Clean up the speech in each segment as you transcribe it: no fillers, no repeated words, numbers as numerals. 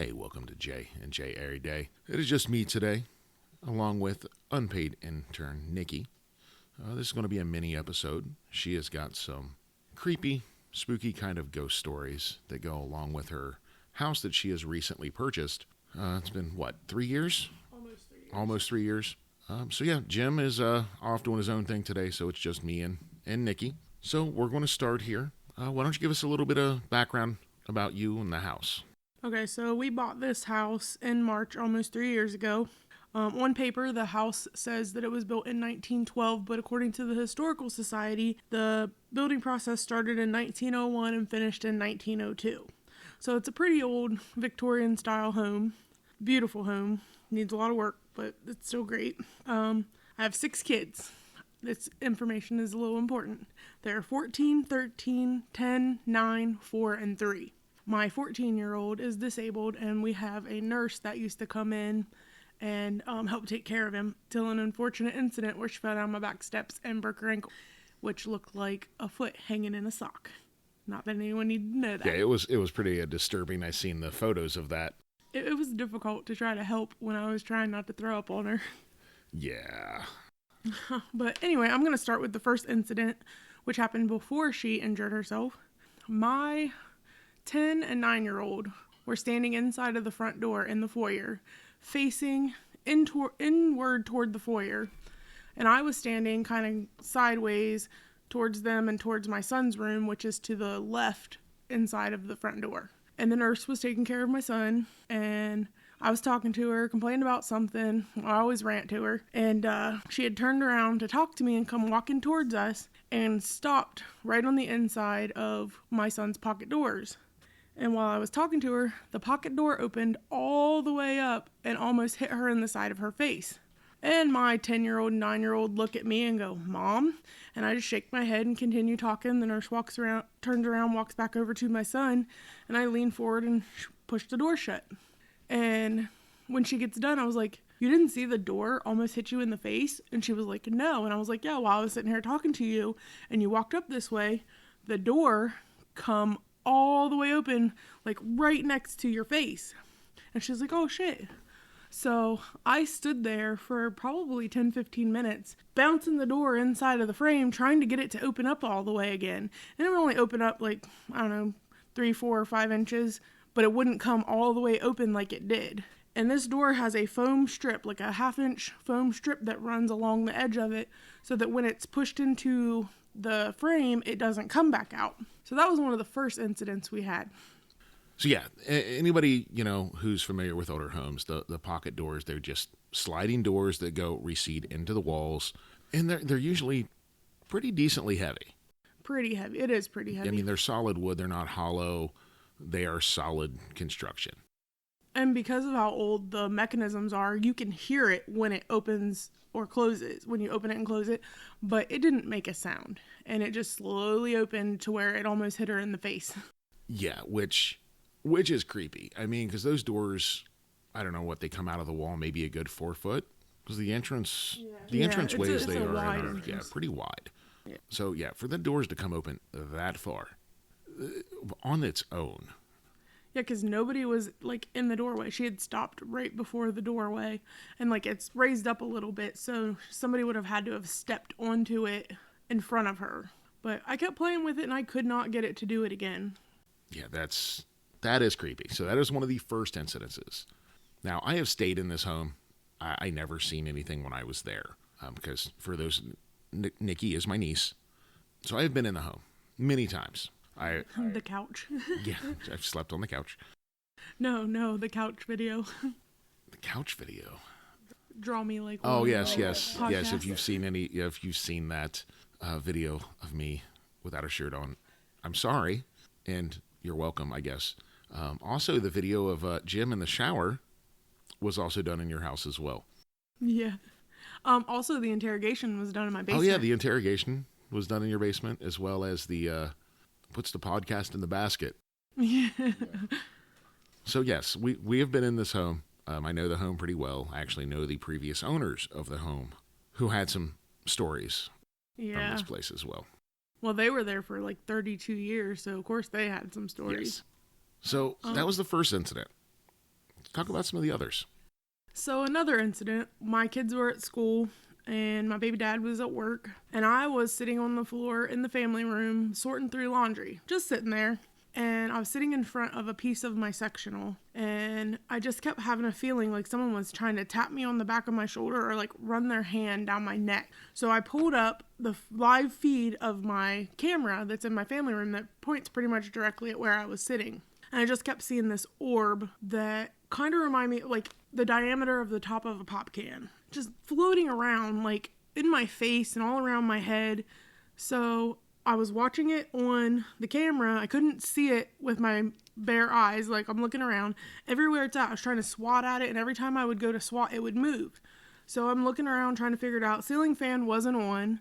Hey, welcome to Jay and Jay Every Day. It is just me today, along with unpaid intern Nikki. This is going to be a mini episode. She has got some creepy, spooky kind of ghost stories that go along with her house that she has recently purchased. It's been, 3 years? Almost 3 years. Jim is off doing his own thing today, so it's just me and Nikki. So we're going to start here. Why don't you give us a little bit of background about you and the house? Okay, so we bought this house in March almost 3 years ago. On paper, the house says that it was built in 1912, but according to the Historical Society, the building process started in 1901 and finished in 1902. So it's a pretty old Victorian-style home. Beautiful home. Needs a lot of work, but it's still great. I have 6 kids. This information is a little important. They're 14, 13, 10, 9, 4, and 3. My 14-year-old is disabled, and we have a nurse that used to come in and help take care of him till an unfortunate incident where she fell down my back steps and broke her ankle, which looked like a foot hanging in a sock. Not that anyone needed to know that. Yeah, it was pretty disturbing. I seen the photos of that. It was difficult to try to help when I was trying not to throw up on her. Yeah. But anyway, I'm going to start with the first incident, which happened before she injured herself. My 10 and 9-year-old were standing inside of the front door in the foyer, facing inward toward the foyer, and I was standing kind of sideways towards them and towards my son's room, which is to the left inside of the front door. And the nurse was taking care of my son, and I was talking to her, complaining about something. I always rant to her. And she had turned around to talk to me and come walking towards us and stopped right on the inside of my son's pocket doors. And while I was talking to her, the pocket door opened all the way up and almost hit her in the side of her face. And my 10-year-old and 9-year-old look at me and go, "Mom?" And I just shake my head and continue talking. The nurse turns around, walks back over to my son, and I lean forward and push the door shut. And when she gets done, I was like, "You didn't see the door almost hit you in the face?" And she was like, "No." And I was like, "Yeah, while I was sitting here talking to you and you walked up this way, the door come all the way open, like right next to your face." And she's like, "Oh shit." So I stood there for probably 10-15 minutes, bouncing the door inside of the frame, trying to get it to open up all the way again. And it would only open up 3, 4, or 5 inches, but it wouldn't come all the way open like it did. And this door has a foam strip, like a 1/2-inch foam strip that runs along the edge of it, so that when it's pushed into the frame, it doesn't come back out. So that was one of the first incidents we had. So yeah, anybody, who's familiar with older homes, the pocket doors, they're just sliding doors that recede into the walls, and they're usually pretty decently heavy. Pretty heavy. It is pretty heavy. I mean, they're solid wood. They're not hollow. They are solid construction. And because of how old the mechanisms are, you can hear it when it opens or closes, when you open it and close it, but it didn't make a sound. And it just slowly opened to where it almost hit her in the face. Yeah, which is creepy. I mean, because those doors, I don't know what, they come out of the wall maybe a good 4 foot, because the entrance ways they are pretty wide. Yeah. So yeah, for the doors to come open that far on its own. Yeah, because nobody was in the doorway. She had stopped right before the doorway, and it's raised up a little bit, so somebody would have had to have stepped onto it in front of her. But I kept playing with it, and I could not get it to do it again. Yeah, that is creepy. So that is one of the first incidences. Now, I have stayed in this home. I never seen anything when I was there. Because for those, Nikki is my niece. So I have been in the home many times. The couch. Yeah, I've slept on the couch. No, the couch video. The couch video? Draw me like one. Oh, yes. Podcast. Yes, if you've seen that video of me without a shirt on, I'm sorry. And you're welcome, I guess. Also, the video of Jim in the shower was also done in your house as well. Yeah. Also, the interrogation was done in my basement. Oh, yeah, the interrogation was done in your basement, as well as the puts the podcast in the basket. Yeah. So, yes, we have been in this home. I know the home pretty well. I actually know the previous owners of the home who had some stories from this place as well. Well, they were there for 32 years, so of course they had some stories. Yes. So that was the first incident. talk about some of the others. So another incident, my kids were at school and my baby dad was at work, and I was sitting on the floor in the family room sorting through laundry, just sitting there. And I was sitting in front of a piece of my sectional, and I just kept having a feeling like someone was trying to tap me on the back of my shoulder or like run their hand down my neck. So I pulled up the live feed of my camera that's in my family room that points pretty much directly at where I was sitting. And I just kept seeing this orb that kind of reminded me like the diameter of the top of a pop can, just floating around like in my face and all around my head. So I was watching it on the camera. I couldn't see it with my bare eyes. Like, I'm looking around. Everywhere it's at, I was trying to swat at it, and every time I would go to swat, it would move. So I'm looking around trying to figure it out. Ceiling fan wasn't on.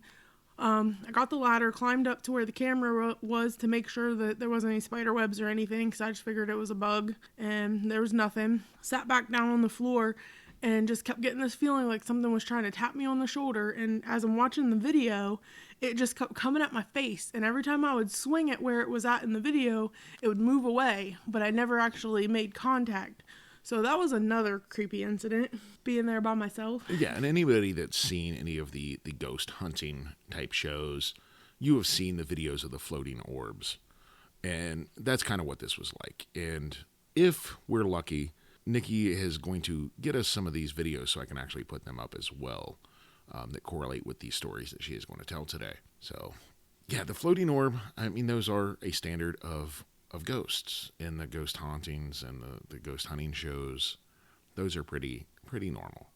I got the ladder, climbed up to where the camera was to make sure that there wasn't any spider webs or anything, because I just figured it was a bug, and there was nothing. Sat back down on the floor and just kept getting this feeling like something was trying to tap me on the shoulder. And as I'm watching the video, it just kept coming at my face. And every time I would swing it where it was at in the video, it would move away, but I never actually made contact. So that was another creepy incident, being there by myself. Yeah, and anybody that's seen any of the ghost hunting type shows, you have seen the videos of the floating orbs. And that's kind of what this was like. And if we're lucky, Nikki is going to get us some of these videos so I can actually put them up as well, that correlate with these stories that she is going to tell today. So, yeah, the floating orb, I mean, those are a standard of ghosts in the ghost hauntings and the ghost hunting shows. Those are pretty normal.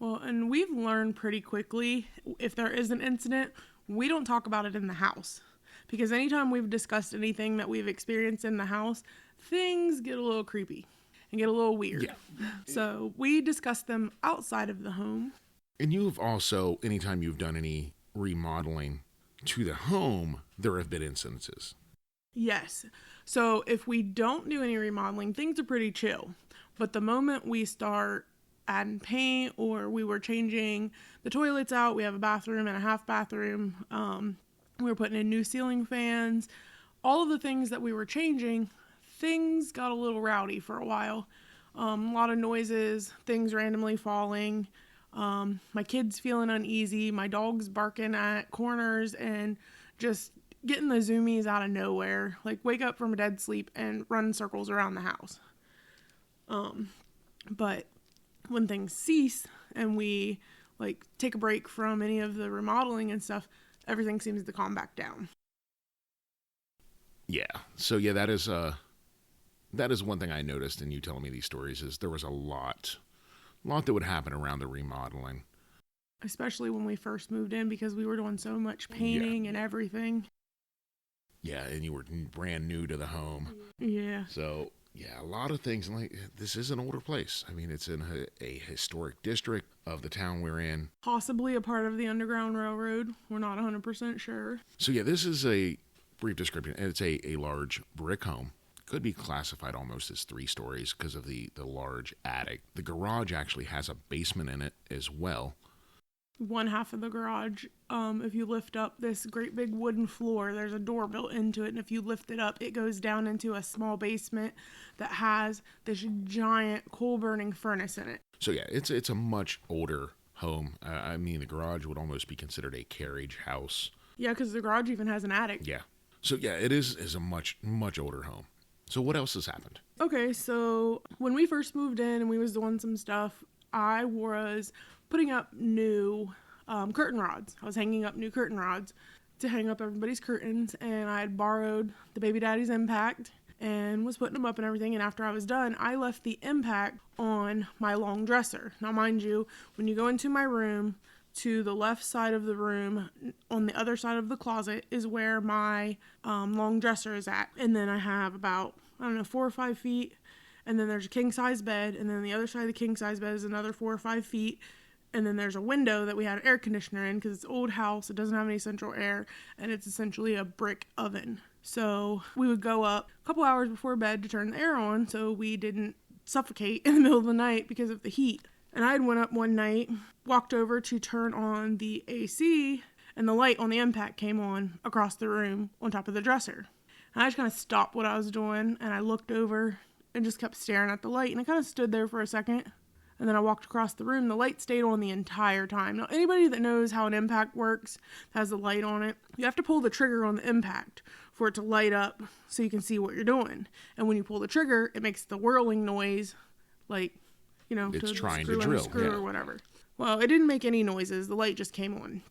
Well, and we've learned pretty quickly, if there is an incident, we don't talk about it in the house. Because anytime we've discussed anything that we've experienced in the house, things get a little creepy and get a little weird. Yeah. So we discuss them outside of the home. And you've also, anytime you've done any remodeling to the home, there have been incidences. Yes. So if we don't do any remodeling, things are pretty chill. But the moment we start adding paint, or we were changing the toilets out, we have a bathroom and a half bathroom, we were putting in new ceiling fans, all of the things that we were changing, things got a little rowdy for a while. A lot of noises, things randomly falling, my kids feeling uneasy, my dog's barking at corners, and just getting the zoomies out of nowhere, like wake up from a dead sleep and run circles around the house. But when things cease and we like take a break from any of the remodeling and stuff, everything seems to calm back down. Yeah. So yeah, that is one thing I noticed in you telling me these stories, is there was a lot that would happen around the remodeling. Especially when we first moved in, because we were doing so much painting and everything. Yeah, and you were brand new to the home. Yeah. So, yeah, a lot of things. Like, this is an older place. I mean, it's in a historic district of the town we're in. Possibly a part of the Underground Railroad. We're not 100% sure. So, yeah, this is a brief description. It's a large brick home. Could be classified almost as 3 stories because of the large attic. The garage actually has a basement in it as well. One half of the garage, if you lift up this great big wooden floor, there's a door built into it, and if you lift it up, it goes down into a small basement that has this giant coal-burning furnace in it. So yeah, it's a much older home. I mean, the garage would almost be considered a carriage house. Yeah, because the garage even has an attic. Yeah. So yeah, it is a much older home. So what else has happened? Okay, so when we first moved in and we was doing some stuff, I was putting up new curtain rods. I was hanging up new curtain rods to hang up everybody's curtains, and I had borrowed the baby daddy's impact and was putting them up and everything. And after I was done, I left the impact on my long dresser. Now, mind you, when you go into my room, to the left side of the room, on the other side of the closet, is where my long dresser is at. And then I have about, 4 or 5 feet. And then there's a king-size bed. And then the other side of the king-size bed is another 4 or 5 feet. And then there's a window that we had an air conditioner in because it's an old house. It doesn't have any central air. And it's essentially a brick oven. So we would go up a couple hours before bed to turn the air on so we didn't suffocate in the middle of the night because of the heat. And I went up one night, walked over to turn on the AC, and the light on the impact came on across the room on top of the dresser. And I just kind of stopped what I was doing, and I looked over, and just kept staring at the light. And I kind of stood there for a second. And then I walked across the room. The light stayed on the entire time. Now, anybody that knows how an impact works, has a light on it, you have to pull the trigger on the impact for it to light up so you can see what you're doing. And when you pull the trigger, it makes the whirling noise, like, it's trying to screw drill, screw or whatever. Well, it didn't make any noises. The light just came on.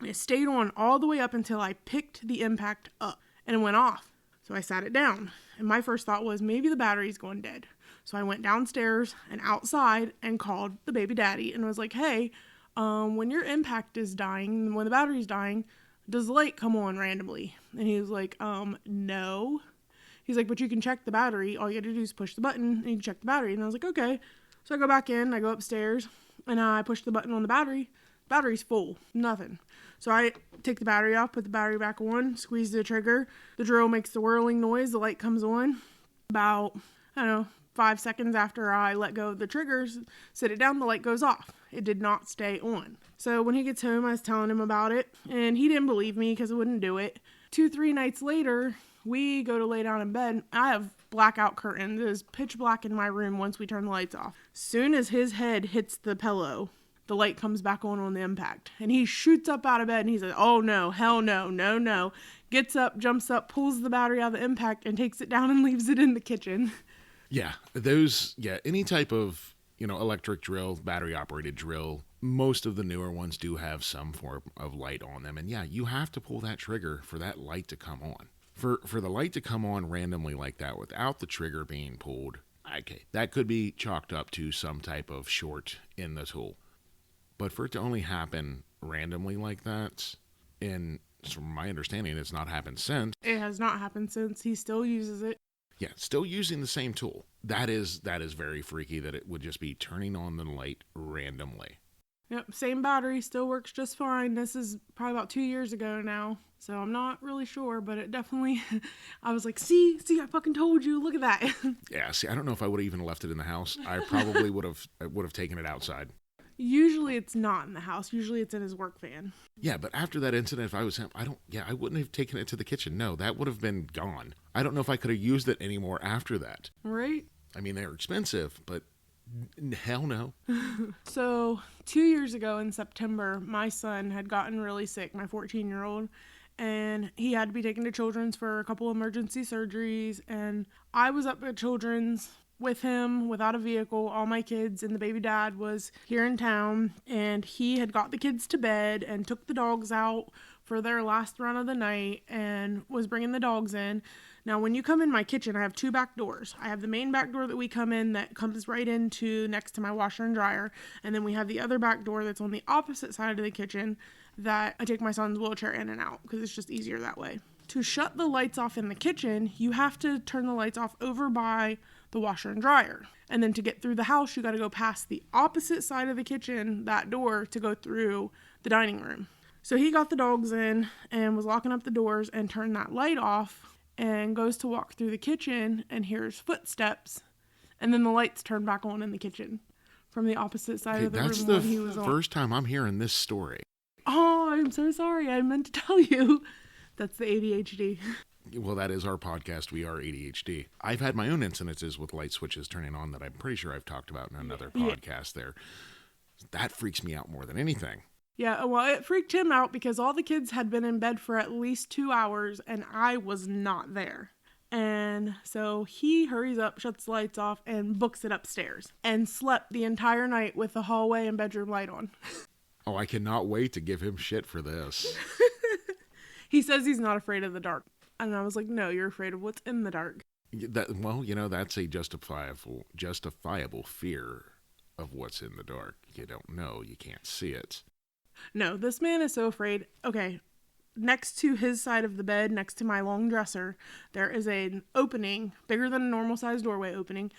It stayed on all the way up until I picked the impact up, and it went off. So I sat it down, and my first thought was maybe the battery's going dead. So I went downstairs and outside and called the baby daddy and was like, hey, when your impact is dying, when the battery's dying, does the light come on randomly? And he was like, no. He's like, but you can check the battery. All you gotta do is push the button and you can check the battery. And I was like, okay. So I go back in, I go upstairs, and I push the button on the battery. Battery's full. Nothing. So I take the battery off, put the battery back on, squeeze the trigger. The drill makes the whirling noise. The light comes on. About, 5 seconds after I let go of the triggers, set it down, the light goes off. It did not stay on. So when he gets home, I was telling him about it, and he didn't believe me because I wouldn't do it. 2-3 nights later, we go to lay down in bed. I have blackout curtains. It is pitch black in my room once we turn the lights off. Soon as his head hits the pillow, the light comes back on the impact. And he shoots up out of bed and he says, oh no, hell no, no, no. Gets up, jumps up, pulls the battery out of the impact and takes it down and leaves it in the kitchen. Yeah, any type of, electric drill, battery operated drill, most of the newer ones do have some form of light on them. And yeah, you have to pull that trigger for that light to come on. For the light to come on randomly like that without the trigger being pulled, okay, that could be chalked up to some type of short in the tool. But for it to only happen randomly like that, and from my understanding, it's not happened since. It has not happened since. He still uses it. Yeah, still using the same tool. That is very freaky that it would just be turning on the light randomly. Yep, same battery, still works just fine. This is probably about 2 years ago now, so I'm not really sure, but it definitely, I was like, see, I fucking told you, look at that. Yeah, see, I don't know if I would have even left it in the house. I probably would have taken it outside. Usually it's not in the house. Usually it's in his work van. Yeah, but after that incident, if I was him, I wouldn't have taken it to the kitchen. No, that would have been gone. I don't know if I could have used it anymore after that. Right? I mean, they're expensive, but hell no. So 2 years ago in September, my son had gotten really sick, my 14-year-old, and he had to be taken to Children's for a couple emergency surgeries, and I was up at Children's with him without a vehicle. All my kids and the baby dad was here in town, and he had got the kids to bed and took the dogs out for their last run of the night and was bringing the dogs in. Now, when you come in my kitchen, I have 2 back doors. I have the main back door that we come in that comes right into next to my washer and dryer, and then we have the other back door that's on the opposite side of the kitchen that I take my son's wheelchair in and out because it's just easier that way. To shut the lights off in the kitchen, you have to turn the lights off over by the washer and dryer. And then to get through the house, you got to go past the opposite side of the kitchen, that door, to go through the dining room. So he got the dogs in and was locking up the doors and turned that light off and goes to walk through the kitchen and hears footsteps. And then the lights turn back on in the kitchen from the opposite side of the room when he was on. That's the first time I'm hearing this story. Oh, I'm so sorry. I meant to tell you. That's the ADHD. Well, that is our podcast. We are ADHD. I've had my own incidences with light switches turning on that I'm pretty sure I've talked about in another podcast there. That freaks me out more than anything. Yeah, well, it freaked him out because all the kids had been in bed for at least 2 hours and I was not there. And so he hurries up, shuts the lights off, and books it upstairs and slept the entire night with the hallway and bedroom light on. Oh, I cannot wait to give him shit for this. He says he's not afraid of the dark. And I was like, no, you're afraid of what's in the dark. That's a justifiable fear of what's in the dark. You don't know. You can't see it. No, this man is so afraid. Okay, next to his side of the bed, next to my long dresser, there is an opening, bigger than a normal size doorway opening,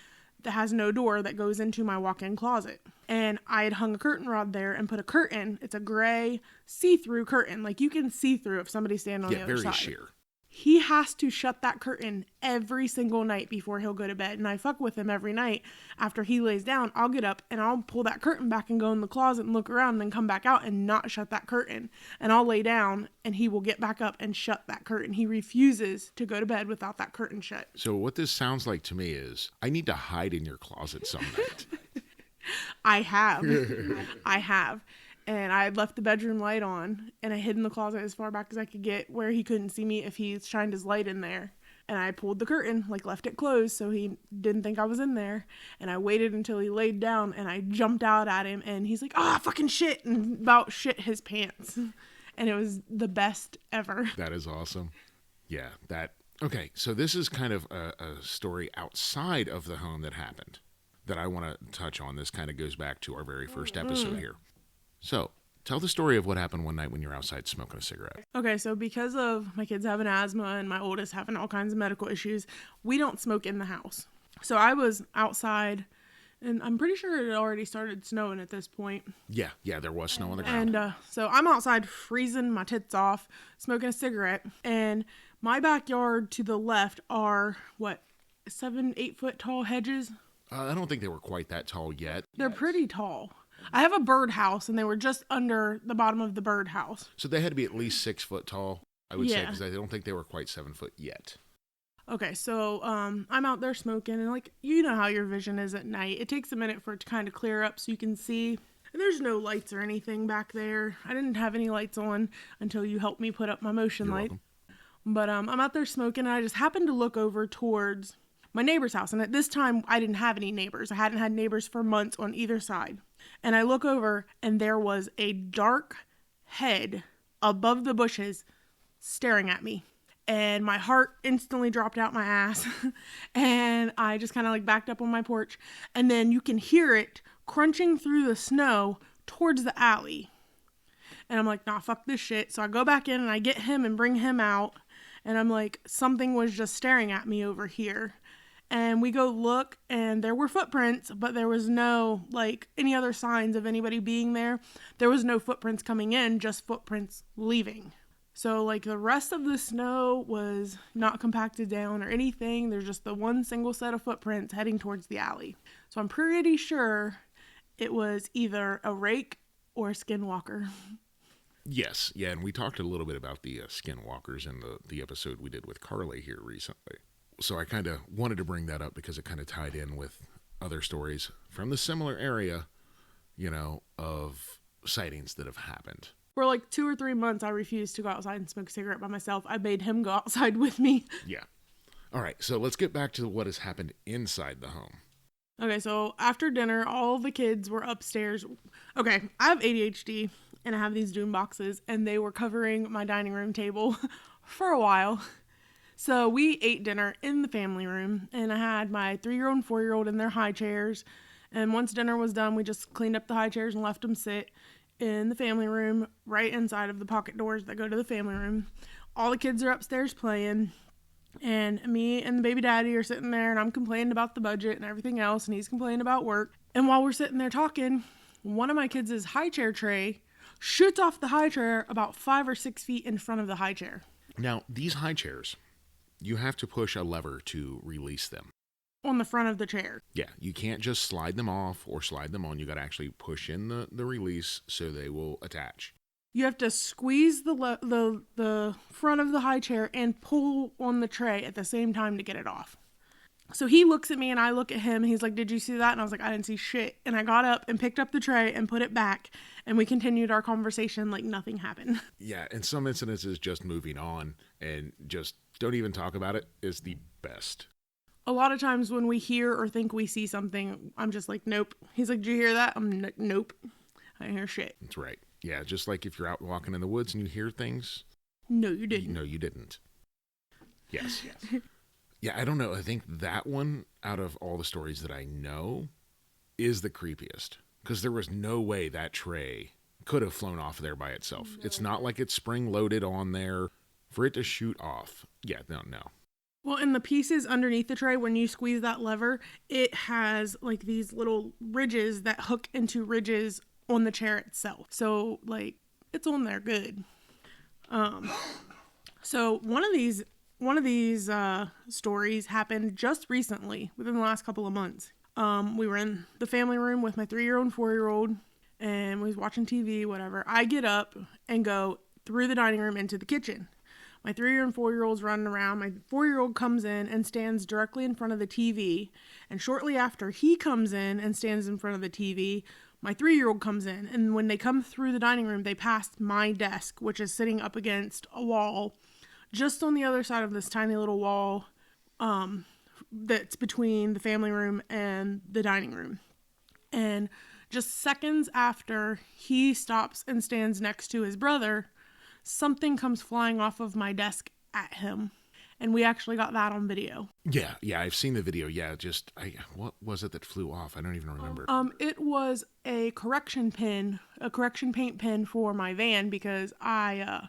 that has no door that goes into my walk-in closet. And I had hung a curtain rod there and put a curtain. It's a gray see-through curtain. Like you can see through if somebody's standing on the other side. Yeah, very sheer. he has to shut that curtain every single night before he'll go to bed. And I fuck with him every night. After he lays down, I'll get up and I'll pull that curtain back and go in the closet and look around and then come back out and not shut that curtain. And I'll lay down and he will get back up and shut that curtain. He refuses to go to bed without that curtain shut. So what this sounds like to me is I need to hide in your closet some night. I have. I have. And I had left the bedroom light on, and I hid in the closet as far back as I could get where he couldn't see me if he shined his light in there. And I pulled the curtain, like left it closed so he didn't think I was in there. And I waited until he laid down, and I jumped out at him, and he's like, "Ah, fucking shit," and about shit his pants. And it was the best ever. That is awesome. Yeah, okay, so this is kind of a story outside of the home that happened that I want to touch on. This kind of goes back to our very first episode here. So, tell the story of what happened one night when you're outside smoking a cigarette. Okay, so because of my kids having asthma and my oldest having all kinds of medical issues, we don't smoke in the house. So I was outside, and I'm pretty sure it had already started snowing at this point. Yeah, there was snow on the ground. And so I'm outside freezing my tits off, smoking a cigarette, and my backyard to the left are, 7-8 foot tall hedges? I don't think they were quite that tall yet. They're pretty tall. I have a birdhouse, and they were just under the bottom of the birdhouse. So they had to be at least 6 foot tall, I would say, Yeah. because I don't think they were quite 7 foot yet. Okay, so I'm out there smoking, and like, you know how your vision is at night. It takes a minute for it to kind of clear up so you can see. And there's no lights or anything back there. I didn't have any lights on until you helped me put up my motion You're light. welcome. But I'm out there smoking, and I just happened to look over towards my neighbor's house. And at this time, I didn't have any neighbors. I hadn't had neighbors for months on either side. And I look over, and there was a dark head above the bushes staring at me. And my heart instantly dropped out my ass. And I just kind of like backed up on my porch. And then you can hear it crunching through the snow towards the alley. And I'm like, nah, fuck this shit. So I go back in and I get him and bring him out. And I'm like, something was just staring at me over here. And we go look, and there were footprints, but there was no, like, any other signs of anybody being there. There was no footprints coming in, just footprints leaving. So, like, the rest of the snow was not compacted down or anything. There's just the one single set of footprints heading towards the alley. So I'm pretty sure it was either a rake or a skinwalker. Yes, yeah, and we talked a little bit about the skinwalkers in the episode we did with Carly here recently. So I kind of wanted to bring that up because it kind of tied in with other stories from the similar area, of sightings that have happened. For like 2 or 3 months, I refused to go outside and smoke a cigarette by myself. I made him go outside with me. Yeah. All right, so let's get back to what has happened inside the home. Okay, so after dinner, all the kids were upstairs. Okay, I have ADHD, and I have these doom boxes, and they were covering my dining room table for a while. So we ate dinner in the family room, and I had my 3-year-old and 4-year-old in their high chairs. And once dinner was done, we just cleaned up the high chairs and left them sit in the family room, right inside of the pocket doors that go to the family room. All the kids are upstairs playing, and me and the baby daddy are sitting there, and I'm complaining about the budget and everything else, and he's complaining about work. And while we're sitting there talking, one of my kids' high chair tray shoots off the high chair about 5 or 6 feet in front of the high chair. Now, these high chairs, you have to push a lever to release them. On the front of the chair. Yeah, you can't just slide them off or slide them on. You got to actually push in the release so they will attach. You have to squeeze the front of the high chair and pull on the tray at the same time to get it off. So he looks at me and I look at him, and he's like, "Did you see that?" And I was like, "I didn't see shit." And I got up and picked up the tray and put it back, and we continued our conversation like nothing happened. Yeah, in some incidences, just moving on and just don't even talk about it is the best. A lot of times when we hear or think we see something, I'm just like, nope. He's like, "Did you hear that?" I'm like, nope. I didn't hear shit. That's right. Yeah, just like if you're out walking in the woods and you hear things. No, you didn't. No, you didn't. Yes. Yeah, I don't know. I think that one, out of all the stories that I know, is the creepiest. Because there was no way that tray could have flown off there by itself. No. It's not like it's spring-loaded on there for it to shoot off. Yeah, no. Well, in the pieces underneath the tray, when you squeeze that lever, it has like these little ridges that hook into ridges on the chair itself. So, like, it's on there good. So one of these one of these stories happened just recently, within the last couple of months. We were in the family room with my 3-year-old and 4-year-old, and we was watching TV, whatever. I get up and go through the dining room into the kitchen. My 3-year and 4-year-old's running around. My 4-year-old comes in and stands directly in front of the TV. And shortly after he comes in and stands in front of the TV, my 3-year-old comes in. And when they come through the dining room, they pass my desk, which is sitting up against a wall, just on the other side of this tiny little wall that's between the family room and the dining room. And just seconds after he stops and stands next to his brother, something comes flying off of my desk at him. And we actually got that on video. Yeah, I've seen the video. Yeah, what was it that flew off? I don't even remember. It was a correction paint pen for my van, because I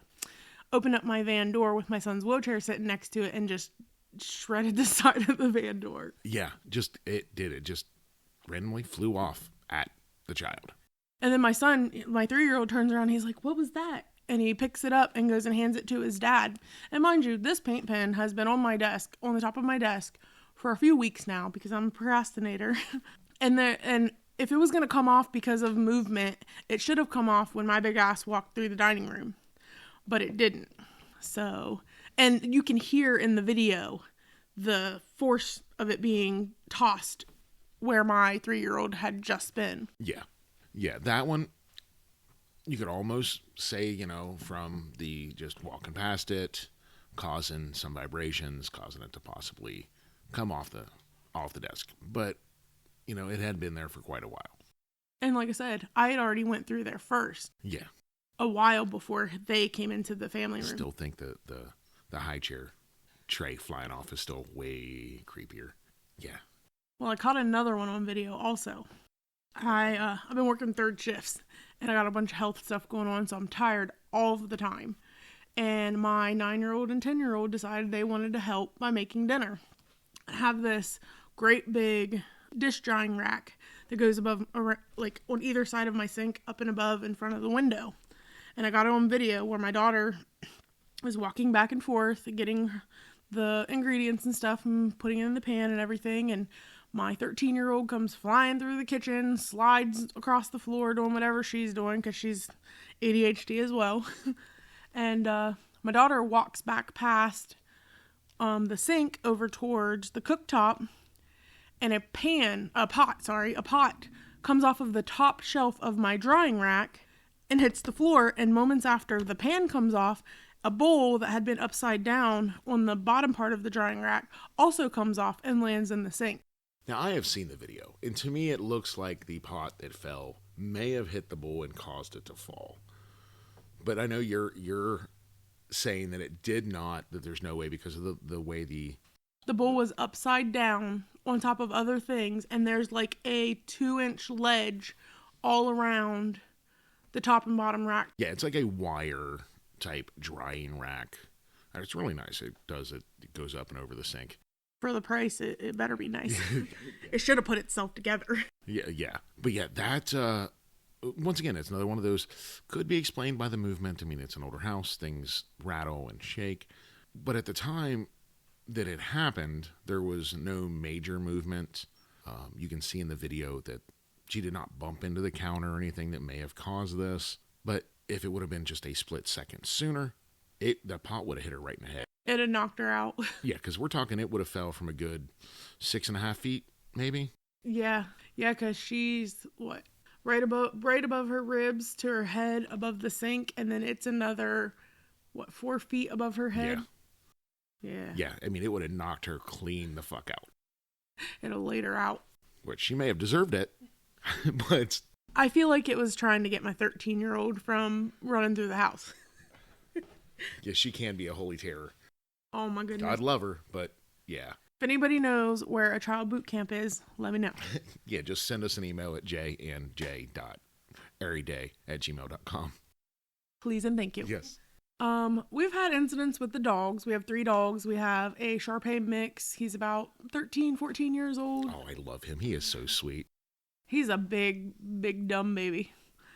opened up my van door with my son's wheelchair sitting next to it and just shredded the side of the van door. Yeah, it just randomly flew off at the child. And then my son, my 3-year-old, turns around, he's like, "What was that?" And he picks it up and goes and hands it to his dad. And mind you, this paint pen has been on my desk, on the top of my desk, for a few weeks now, because I'm a procrastinator. and if it was going to come off because of movement, it should have come off when my big ass walked through the dining room. But it didn't. So, and you can hear in the video the force of it being tossed where my 3-year-old had just been. Yeah, that one, you could almost say, from the just walking past it, causing some vibrations, causing it to possibly come off the desk. But, it had been there for quite a while. And like I said, I had already went through there first. Yeah. A while before they came into the family room. I still think that the high chair tray flying off is still way creepier. Yeah. Well, I caught another one on video also. I've been working 3rd shifts, and I got a bunch of health stuff going on, so I'm tired all of the time. And my 9-year-old and 10-year-old decided they wanted to help by making dinner. I have this great big dish drying rack that goes above, like on either side of my sink, up and above in front of the window. And I got it on video where my daughter was walking back and forth, getting the ingredients and stuff and putting it in the pan and everything. And my 13-year-old comes flying through the kitchen, slides across the floor, doing whatever she's doing because she's ADHD as well. And my daughter walks back past the sink over towards the cooktop, and a pot comes off of the top shelf of my drying rack and hits the floor. And moments after the pan comes off, a bowl that had been upside down on the bottom part of the drying rack also comes off and lands in the sink. Now, I have seen the video, and to me it looks like the pot that fell may have hit the bowl and caused it to fall. But I know you're saying that it did not, that there's no way because of the way the bowl was upside down on top of other things, and there's like a 2-inch ledge all around the top and bottom rack. Yeah, it's like a wire type drying rack. It's really nice. It goes up and over the sink. For the price, it better be nice. It should have put itself together. Yeah. But yeah, that, once again, it's another one of those, could be explained by the movement. I mean, it's an older house, things rattle and shake. But at the time that it happened, there was no major movement. You can see in the video that she did not bump into the counter or anything that may have caused this. But if it would have been just a split second sooner, the pot would have hit her right in the head. It had knocked her out. Yeah, because we're talking it would have fell from a good 6.5 feet, maybe. Yeah, because she's, right above her ribs to her head above the sink, and then it's another, 4 feet above her head? Yeah. Yeah, I mean, it would have knocked her clean the fuck out. It'll laid her out. Which she may have deserved it, but... I feel like it was trying to get my 13-year-old from running through the house. Yeah, she can be a holy terror. Oh my goodness. God love her, but yeah. If anybody knows where a child boot camp is, let me know. Yeah, just send us an email at jnj.airyday@gmail.com. Please and thank you. Yes. We've had incidents with the dogs. We have 3 dogs. We have a Shar-Pei mix. He's about 13, 14 years old. Oh, I love him. He is so sweet. He's a big, big dumb baby.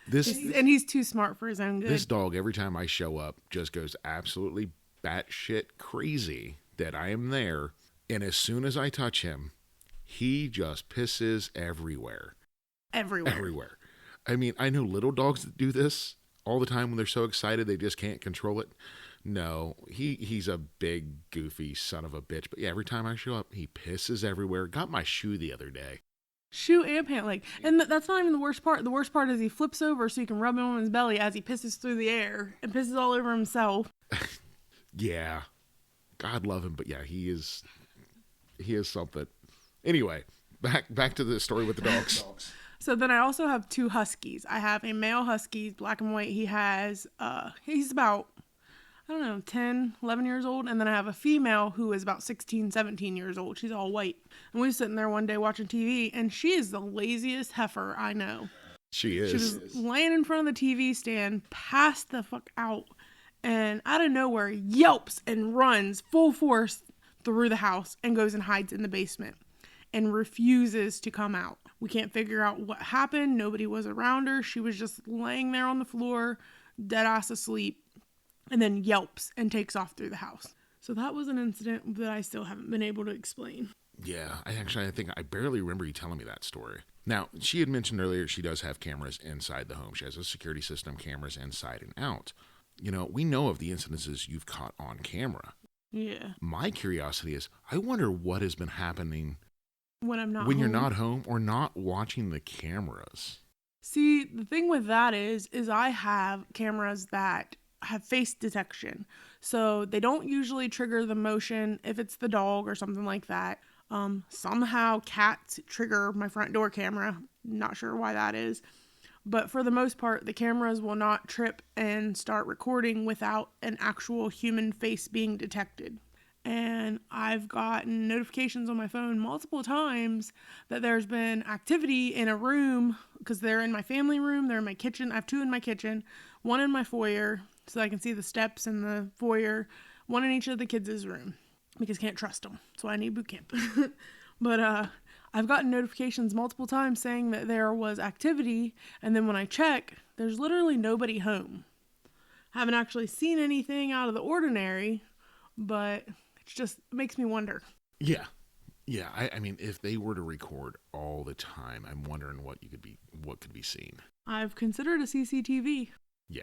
He's too smart for his own good. This dog, every time I show up, just goes absolutely batshit crazy that I am there, and as soon as I touch him, he just pisses everywhere. Everywhere. I mean, I know little dogs that do this all the time when they're so excited they just can't control it. No, he's a big, goofy son of a bitch. But yeah, every time I show up, he pisses everywhere. Got my shoe the other day. Shoe and pant leg. And that's not even the worst part. The worst part is he flips over so you can rub him on his belly as he pisses through the air and pisses all over himself. Yeah. God love him. But yeah, he is something. Anyway, back to the story with the dogs. So then I also have 2 huskies. I have a male husky, black and white. He's about, 10, 11 years old. And then I have a female who is about 16, 17 years old. She's all white. And we were sitting there one day watching TV, and she is the laziest heifer I know. She is. She was laying in front of the TV stand, passed the fuck out, and out of nowhere yelps and runs full force through the house and goes and hides in the basement and refuses to come out. We can't figure out what happened. Nobody was around her. She was just laying there on the floor, dead ass asleep, and then yelps and takes off through the house. So that was an incident that I still haven't been able to explain. Yeah, I think I barely remember you telling me that story. Now, she had mentioned earlier she does have cameras inside the home. She has a security system, cameras inside and out. We know of the incidences you've caught on camera. Yeah. My curiosity is, I wonder what has been happening when you're not home or not watching the cameras. See, the thing with that is I have cameras that have face detection. So they don't usually trigger the motion if it's the dog or something like that. Somehow cats trigger my front door camera. Not sure why that is. But for the most part, the cameras will not trip and start recording without an actual human face being detected. And I've gotten notifications on my phone multiple times that there's been activity in a room, because they're in my family room, they're in my kitchen. I have 2 in my kitchen, 1 in my foyer, so I can see the steps in the foyer, 1 in each of the kids' room, because can't trust them. So I need boot camp. But I've gotten notifications multiple times saying that there was activity, and then when I check, there's literally nobody home. I haven't actually seen anything out of the ordinary, but it just makes me wonder. Yeah. I mean, if they were to record all the time, I'm wondering what could be seen. I've considered a CCTV. Yeah.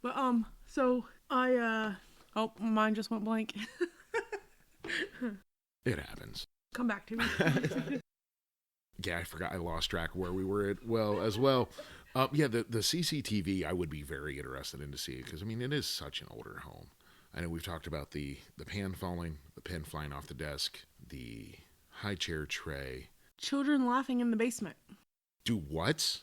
But so I mine just went blank. It happens. Come back to me. Yeah, I forgot. I lost track of where we were at. Well. Yeah, the CCTV I would be very interested in to see, because I mean it is such an older home. I know we've talked about the pan falling, the pen flying off the desk, the high chair tray. Children laughing in the basement. Do what?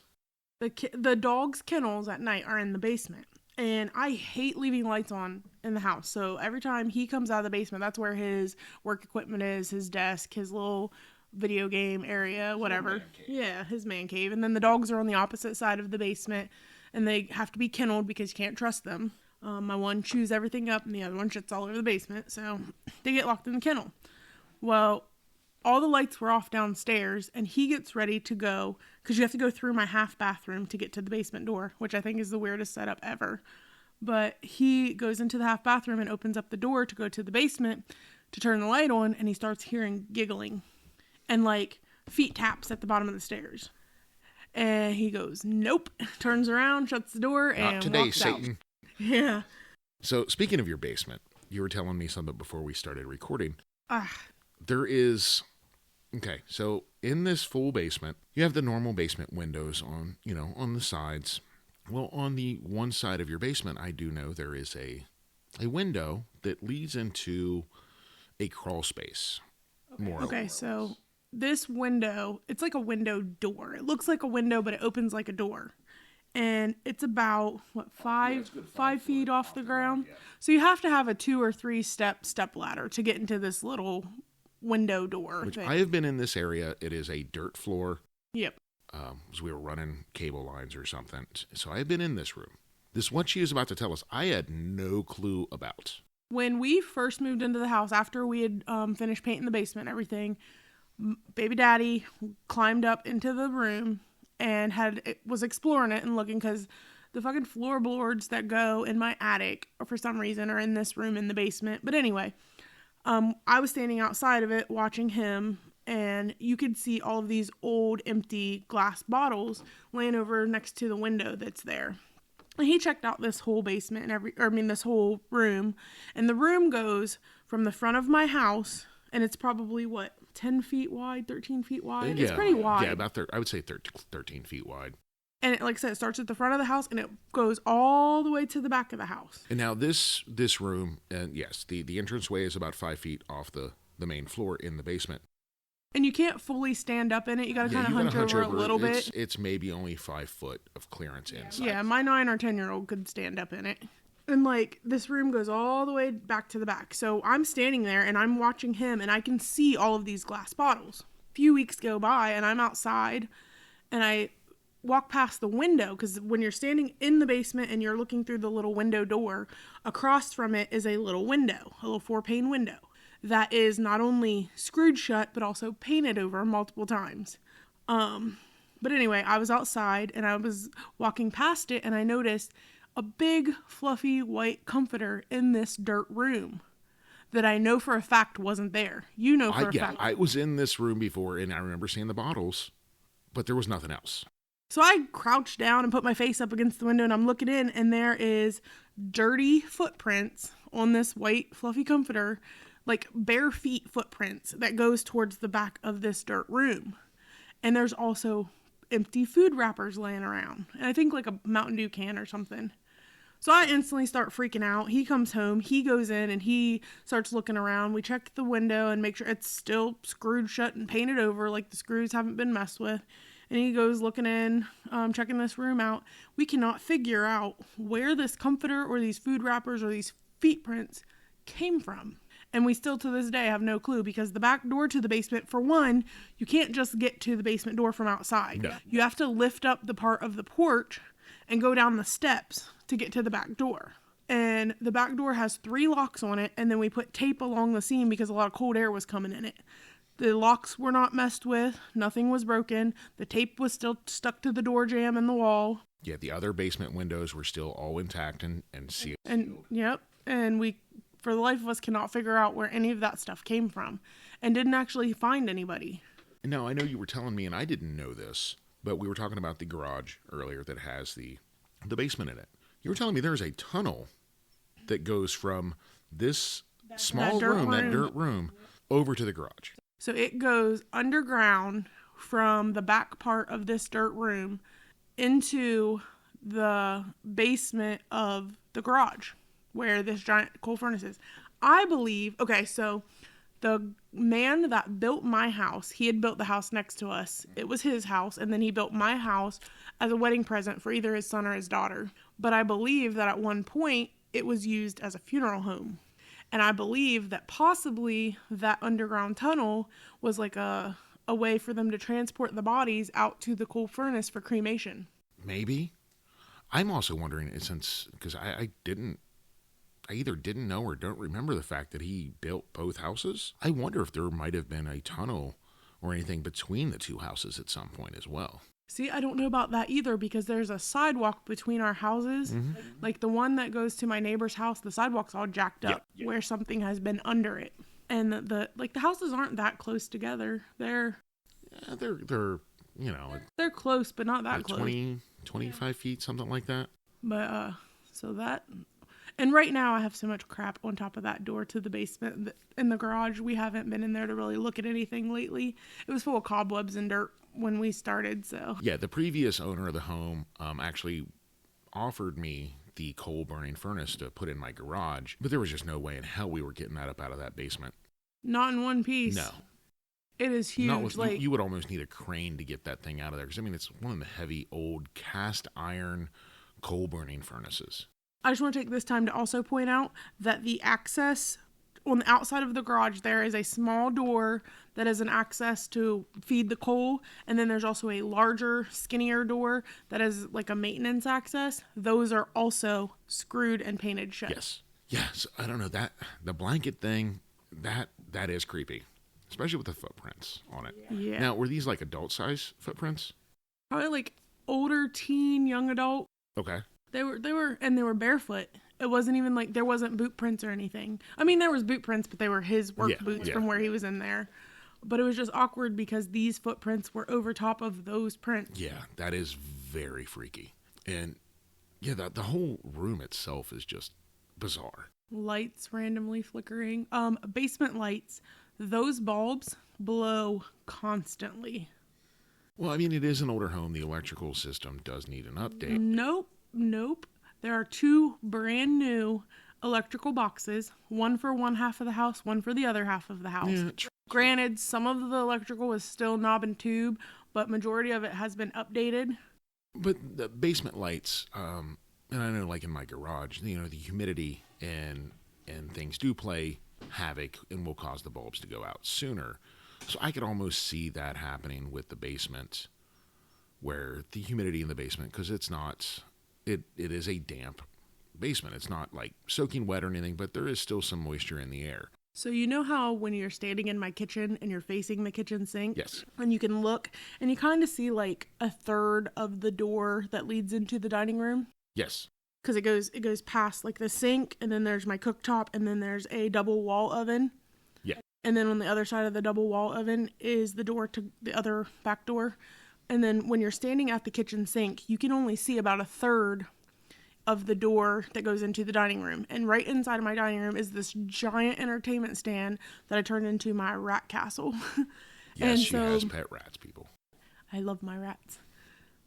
The dog's kennels at night are in the basement. And I hate leaving lights on in the house. So every time he comes out of the basement, that's where his work equipment is, his desk, his little video game area, whatever. Yeah, his man cave. And then the dogs are on the opposite side of the basement, and they have to be kenneled because you can't trust them. My one chews everything up and the other one shits all over the basement, so they get locked in the kennel. Well, all the lights were off downstairs, and he gets ready to go, because you have to go through my half bathroom to get to the basement door, which I think is the weirdest setup ever. But he goes into the half bathroom and opens up the door to go to the basement to turn the light on, and he starts hearing giggling and feet taps at the bottom of the stairs. And he goes, nope, turns around, shuts the door, and Not today, walks Satan. out. Yeah. So speaking of your basement, you were telling me something before we started recording. Ah. There is, okay, so in this full basement, you have the normal basement windows on the sides. Well, on the one side of your basement, I do know there is a window that leads into a crawl space. Okay, so this window, it's like a window door. It looks like a window, but it opens like a door. And it's about, 5 feet off the ground. Yeah. So you have to have a 2 or 3 step ladder to get into this little window door Which thing. I have been in this area. It is a dirt floor. Yep. So we were running cable lines or something. So I have been in this room. This, what she is about to tell us, I had no clue about. When we first moved into the house, after we had finished painting the basement and everything, baby daddy climbed up into the room and was exploring it and looking, because the fucking floorboards that go in my attic for some reason are in this room in the basement. But anyway, I was standing outside of it watching him, and you could see all of these old empty glass bottles laying over next to the window that's there. And he checked out this whole basement and this whole room. And the room goes from the front of my house, and it's probably 10 feet wide, 13 feet wide. Yeah, it's pretty wide. Yeah, about I would say 13 feet wide. And it, like I said, it starts at the front of the house and it goes all the way to the back of the house. And now this room, and yes, the entranceway is about 5 feet off the main floor in the basement. And you can't fully stand up in it. You got to kind of hunch over a little bit. It's maybe only 5 foot of clearance inside. Yeah, my 9 or 10-year-old could stand up in it. And like this room goes all the way back to the back. So I'm standing there and I'm watching him and I can see all of these glass bottles. A few weeks go by and I'm outside and I walk past the window, because when you're standing in the basement and you're looking through the little window door, across from it is a little window, a little 4-pane window that is not only screwed shut but also painted over multiple times. But anyway, I was outside and I was walking past it and I noticed a big fluffy white comforter in this dirt room that I know for a fact wasn't there. You know for a fact. I was in this room before and I remember seeing the bottles, but there was nothing else. So I crouched down and put my face up against the window and I'm looking in and there is dirty footprints on this white fluffy comforter, like bare feet footprints that goes towards the back of this dirt room. And there's also empty food wrappers laying around. And I think like a Mountain Dew can or something. So I instantly start freaking out. He comes home, he goes in and he starts looking around. We check the window and make sure it's still screwed shut and painted over, like the screws haven't been messed with. And he goes looking in, checking this room out. We cannot figure out where this comforter or these food wrappers or these feet prints came from. And we still to this day have no clue, because the back door to the basement, for one, you can't just get to the basement door from outside. No. You have to lift up the part of the porch and go down the steps to get to the back door. And the back door has 3 locks on it, and then we put tape along the seam because a lot of cold air was coming in it. The locks were not messed with. Nothing was broken. The tape was still stuck to the door jamb and the wall. Yeah, the other basement windows were still all intact and sealed. And yep. And we, for the life of us, cannot figure out where any of that stuff came from. And didn't actually find anybody. Now, I know you were telling me, and I didn't know this, but we were talking about the garage earlier that has the basement in it. You were telling me there's a tunnel that goes from this small room, that dirt room, over to the garage. So it goes underground from the back part of this dirt room into the basement of the garage where this giant coal furnace is. I believe, okay, so the man that built my house, he had built the house next to us. It was his house, and then he built my house as a wedding present for either his son or his daughter. But I believe that at one point it was used as a funeral home. And I believe that possibly that underground tunnel was like a way for them to transport the bodies out to the coal furnace for cremation. Maybe. I'm also wondering, because I either didn't know or don't remember the fact that he built both houses. I wonder if there might have been a tunnel or anything between the two houses at some point as well. See, I don't know about that either, because there's a sidewalk between our houses. Mm-hmm. Like the one that goes to my neighbor's house, the sidewalk's all jacked up where something has been under it. And the houses aren't that close together. They're they're close, but not that close. 25 feet, something like that. But so that, and right now I have so much crap on top of that door to the basement in the garage. We haven't been in there to really look at anything lately. It was full of cobwebs and dirt when we started, so. Yeah, the previous owner of the home actually offered me the coal burning furnace to put in my garage, but there was just no way in hell we were getting that up out of that basement. Not in one piece. No. It is huge. You would almost need a crane to get that thing out of there, because I mean it's one of the heavy old cast iron coal burning furnaces. I just want to take this time to also point out that the access on the outside of the garage, there is a small door that is an access to feed the coal. And then there's also a larger, skinnier door that is like a maintenance access. Those are also screwed and painted shut. Yes. I don't know, that the blanket thing, that is creepy, especially with the footprints on it. Yeah. Now, were these like adult size footprints? Probably like older teen, young adult. Okay. They were barefoot, It wasn't even like there wasn't boot prints or anything. I mean, there was boot prints, but they were his work boots from where he was in there. But it was just awkward because these footprints were over top of those prints. Yeah, that is very freaky. And yeah, the whole room itself is just bizarre. Lights randomly flickering. Basement lights. Those bulbs blow constantly. Well, I mean, it is an older home. The electrical system does need an update. Nope. There are 2 brand new electrical boxes. One for one half of the house, one for the other half of the house. Yeah, Granted, some of the electrical is still knob and tube, but majority of it has been updated. But the basement lights, and I know like in my garage, the humidity and things do play havoc and will cause the bulbs to go out sooner. So I could almost see that happening with the basement, where the humidity in the basement, because it is a damp basement. It's not like soaking wet or anything, but there is still some moisture in the air. So you know how when you're standing in my kitchen and you're facing the kitchen sink? Yes. And you can look and you kind of see like a third of the door that leads into the dining room? Yes. Because it goes past like the sink, and then there's my cooktop, and then there's a double wall oven. Yeah. And then on the other side of the double wall oven is the door to the other back door. And then when you're standing at the kitchen sink, you can only see about a third of the door that goes into the dining room. And right inside of my dining room is this giant entertainment stand that I turned into my rat castle. Yes, she has pet rats, people. I love my rats.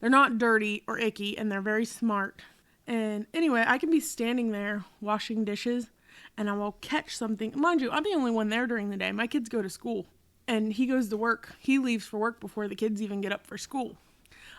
They're not dirty or icky, and they're very smart. And anyway, I can be standing there washing dishes, and I will catch something. Mind you, I'm the only one there during the day. My kids go to school, and he goes to work. He leaves for work before the kids even get up for school.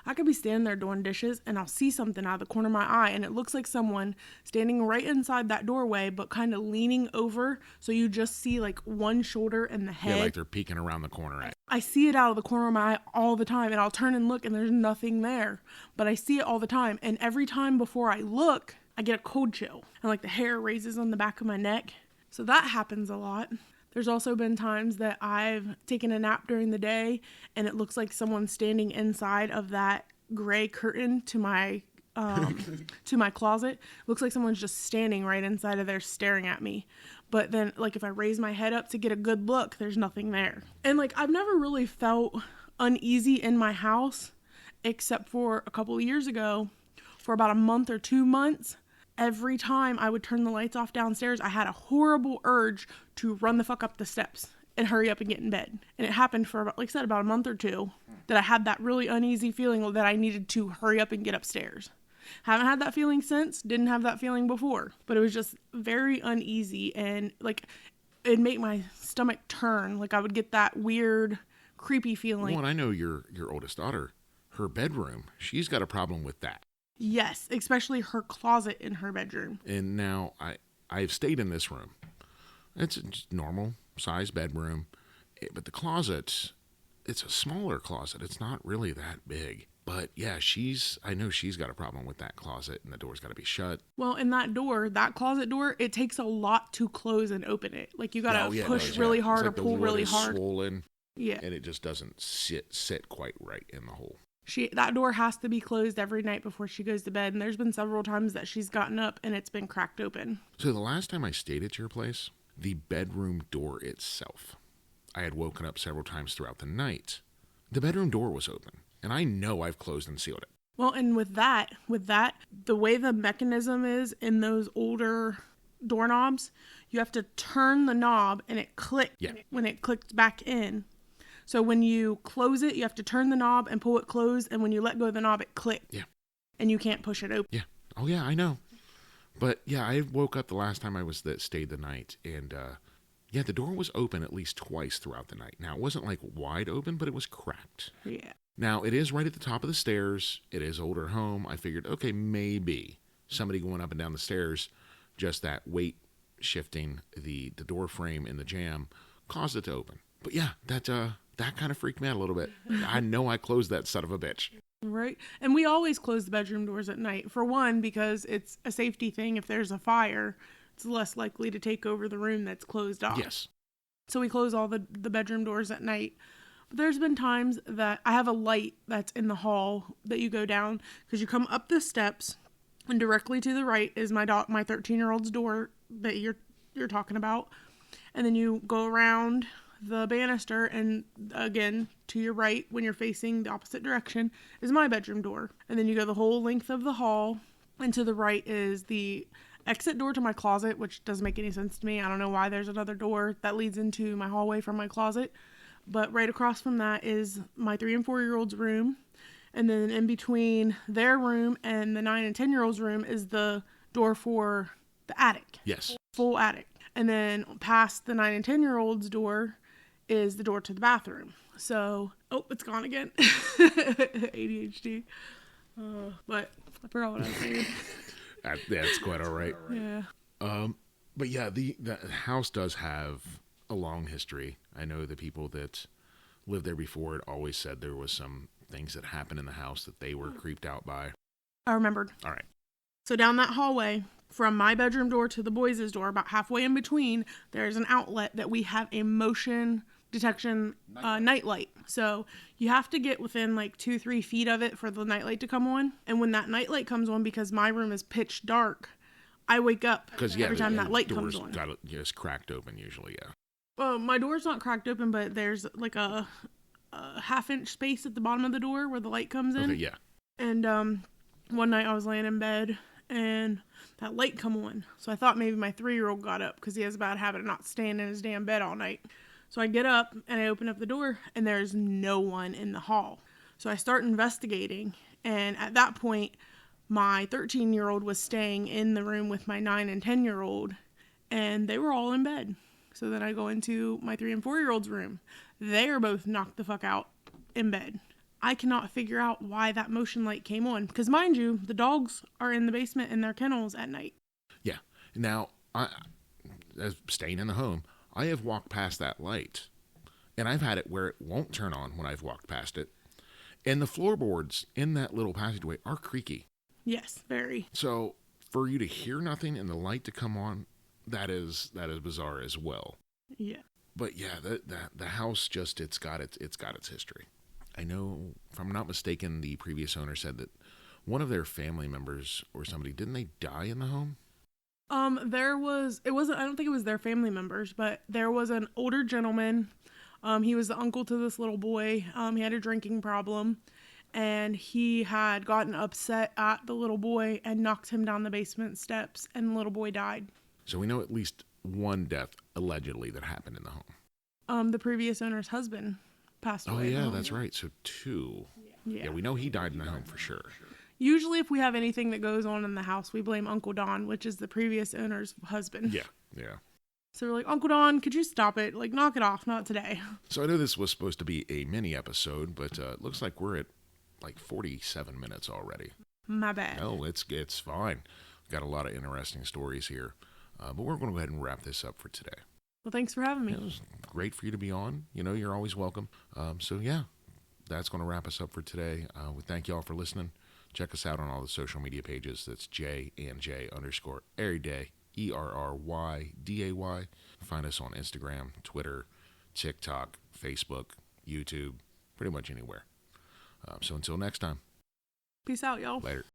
I could be standing there doing dishes, and I'll see something out of the corner of my eye, and it looks like someone standing right inside that doorway, but kind of leaning over, so you just see like one shoulder and the head. Yeah, like they're peeking around the corner at. I see it out of the corner of my eye all the time, and I'll turn and look, and there's nothing there. But I see it all the time, and every time before I look, I get a cold chill, and like the hair raises on the back of my neck. So that happens a lot. There's also been times that I've taken a nap during the day, and it looks like someone's standing inside of that gray curtain to my to my closet. It looks like someone's just standing right inside of there staring at me. But then, like, if I raise my head up to get a good look, there's nothing there. And, like, I've never really felt uneasy in my house, except for a couple of years ago, for about a month or 2 months. Every time I would turn the lights off downstairs, I had a horrible urge to run the fuck up the steps and hurry up and get in bed. And it happened for, about, like I said, about a month or 2 that I had that really uneasy feeling that I needed to hurry up and get upstairs. Haven't had that feeling since, didn't have that feeling before, but it was just very uneasy, and like it'd make my stomach turn. Like I would get that weird, creepy feeling. Well, and I know your oldest daughter, her bedroom, she's got a problem with that. Yes, especially her closet in her bedroom. And now I've stayed in this room. It's a normal size bedroom, but the closet, it's a smaller closet. It's not really that big. But yeah, I know she's got a problem with that closet, and the door's got to be shut. Well, and that closet door, it takes a lot to close and open it. Like you got to push really hard or pull really hard. Swollen, yeah. And it just doesn't sit quite right in the hole. That door has to be closed every night before she goes to bed, and there's been several times that she's gotten up and it's been cracked open. So the last time I stayed at your place, the bedroom door itself, I had woken up several times throughout the night. The bedroom door was open. And I know I've closed and sealed it. Well, and with that, the way the mechanism is in those older doorknobs, you have to turn the knob and it clicks when it clicks back in. So when you close it, you have to turn the knob and pull it closed. And when you let go of the knob, it clicks. Yeah. And you can't push it open. Yeah. Oh, yeah, I know. But, yeah, I woke up the last time I stayed the night. And, the door was open at least twice throughout the night. Now, it wasn't, like, wide open, but it was cracked. Yeah. Now, it is right at the top of the stairs. It is older home. I figured, okay, maybe somebody going up and down the stairs, just that weight shifting the door frame in the jamb caused it to open. But yeah, that kind of freaked me out a little bit. I know I closed that son of a bitch. Right. And we always close the bedroom doors at night. For one, because it's a safety thing. If there's a fire, it's less likely to take over the room that's closed off. Yes. So we close all the bedroom doors at night. There's been times that I have a light that's in the hall that you go down because you come up the steps And directly to the right is my 13-year-old's door that you're talking about. And then you go around the banister, and again, to your right, when you're facing the opposite direction, is my bedroom door. And then you go the whole length of the hall, and to the right is the exit door to my closet, which doesn't make any sense to me. I don't know why there's another door that leads into my hallway from my closet. But right across from that is my 3 and 4-year-old's room. And then in between their room and the 9 and 10-year-old's room is the door for the attic. Yes. Full attic. And then past the 9 and 10-year-old's door is the door to the bathroom. So, it's gone again. ADHD. But I forgot what I was saying. That's quite all right. Yeah. But yeah, the house does have a long history. I know the people that lived there before it always said there was some things that happened in the house that they were creeped out by. I remembered. All right. So down that hallway, from my bedroom door to the boys' door, about halfway in between, there's an outlet that we have a motion detection nightlight. So you have to get within like 2-3 feet of it for the nightlight to come on. And when that nightlight comes on, because my room is pitch dark, I wake up every time that light comes on. It's cracked open usually, yeah. Well, my door's not cracked open, but there's like a half-inch space at the bottom of the door where the light comes in. Okay, yeah. And one night I was laying in bed and that light come on. So I thought maybe my 3-year-old got up because he has a bad habit of not staying in his damn bed all night. So I get up and I open up the door and there's no one in the hall. So I start investigating, and at that point my 13-year-old was staying in the room with my 9 and 10-year-old, and they were all in bed. So then I go into my 3 and 4-year-old's room. They are both knocked the fuck out in bed. I cannot figure out why that motion light came on. Because mind you, the dogs are in the basement in their kennels at night. Yeah. Now, as staying in the home, I have walked past that light. And I've had it where it won't turn on when I've walked past it. And the floorboards in that little passageway are creaky. Yes, very. So for you to hear nothing and the light to come on, that is bizarre as well. Yeah. But yeah, the house just it's got its history. I know, if I'm not mistaken, the previous owner said that one of their family members or somebody, didn't they die in the home? I don't think it was their family members, but there was an older gentleman. He was the uncle to this little boy. He had a drinking problem, and he had gotten upset at the little boy and knocked him down the basement steps, and the little boy died. So we know at least one death, allegedly, that happened in the home. The previous owner's husband passed away. Oh, yeah, that's right. So 2. Yeah, we know he died in the home for sure. Usually if we have anything that goes on in the house, we blame Uncle Don, which is the previous owner's husband. Yeah. So we're like, Uncle Don, could you stop it? Like, knock it off. Not today. So I know this was supposed to be a mini episode, but it looks like we're at like 47 minutes already. My bad. No, it's fine. Got a lot of interesting stories here. But we're going to go ahead and wrap this up for today. Well, thanks for having me. It was great for you to be on. You know, you're always welcome. So yeah, that's going to wrap us up for today. We thank you all for listening. Check us out on all the social media pages. That's J&J_Everyday, ERRYDAY. Find us on Instagram, Twitter, TikTok, Facebook, YouTube, pretty much anywhere. So until next time. Peace out, y'all. Later.